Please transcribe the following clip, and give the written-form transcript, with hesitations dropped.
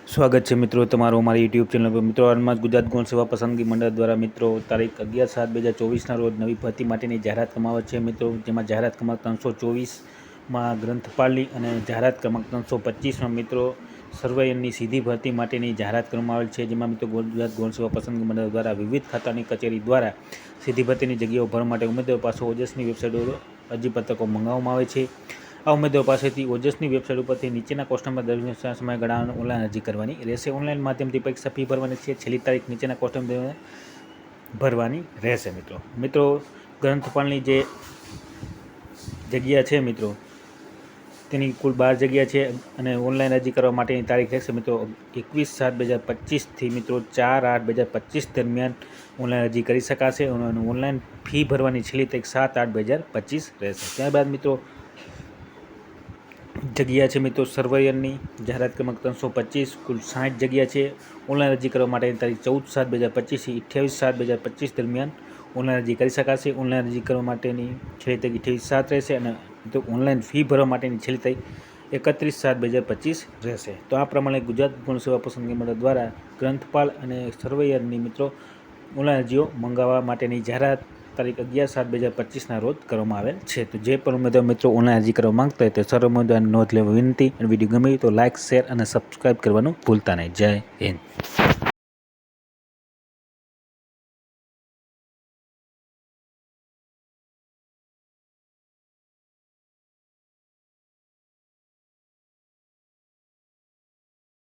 સ્વાગત છે મિત્રો તમારું અમારી યુટ્યુબ ચેનલ પર। મિત્રો હાલમાં ગુજરાત ગૌણ સેવા પસંદગી મંડળ દ્વારા મિત્રો તારીખ 11/7/2024ના રોજ નવી ભરતી માટેની જાહેરાત કરવામાં આવે છે મિત્રો, જેમાં જાહેરાત ક્રમાંક 324માં ગ્રંથપાલની અને જાહેરાત ક્રમાંક 325માં મિત્રો સર્વેયરની સીધી ભરતી માટેની જાહેરાત કરવામાં આવેલ છે। જેમાં મિત્રો ગુજરાત ગૌણ સેવા પસંદગી મંડળ દ્વારા વિવિધ ખાતાની કચેરી દ્વારા સીધી ભરતીની જગ્યાઓ ભરવા માટે ઉમેદવારો પાસે ઓજસની વેબસાઇટ અરજીપત્રકો મંગાવવામાં આવે છે। આ ઉમેદવારો પાસેથી ઓજસની વેબસાઇટ ઉપરથી નીચેના કોષ્ટકમાં દરમિયાન સમયગાળામાં ઓનલાઈન અરજી કરવાની રહેશે। ઓનલાઈન માધ્યમથી પરીક્ષા ફી ભરવાની છે। છેલ્લી તારીખ નીચેના કોષ્ટકમાં ભરવાની રહેશે। મિત્રો ગ્રંથપાલની જે જગ્યા છે મિત્રો તેની કુલ 12 જગ્યા છે અને ઓનલાઈન અરજી કરવા માટેની તારીખ રહેશે મિત્રો 21/7/2025થી મિત્રો 4/8/2025 દરમિયાન ઓનલાઈન અરજી કરી શકાશે। ઓનલાઈન ફી ભરવાની છેલ્લી તારીખ 7/8/2025 રહેશે। ત્યારબાદ મિત્રો જગ્યા છે મિત્રો સર્વેયરની જાહેરાત ક્રમાંક 325 કુલ 60 જગ્યા છે। ઓનલાઈન અરજી કરવા માટેની તારીખ 14/7/2025થી 28/7/2025 દરમિયાન ઓનલાઈન અરજી કરી શકાશે। ઓનલાઈન અરજી કરવા માટેની છેલ્લી તારીખ 28/7 રહેશે અને મિત્રો ઓનલાઈન ફી ભરવા માટેની છેલ્લી તારીખ 31/7/2025 રહેશે। તો આ પ્રમાણે ગુજરાત ગૌણ સેવા પસંદગી મંડળ દ્વારા ગ્રંથપાલ અને સર્વેયરની મિત્રો ઓનલાઈન અરજીઓ મંગાવવા માટેની જાહેરાત તારીખ 11/7/2025ના રોજ કરવામાં આવેલ છે। તો જે પણ ઉમેદવાર મિત્રો ઓનલાઈન અરજી કરવા માંગતા હોય તો સર્વ ઉમેદવારની નોંધ લેવા વિનંતી। અને વિડીયો ગમે તો લાઇક, શેર અને સબસ્ક્રાઈબ કરવાનું ભૂલતા નહીં। જય હિન્દ।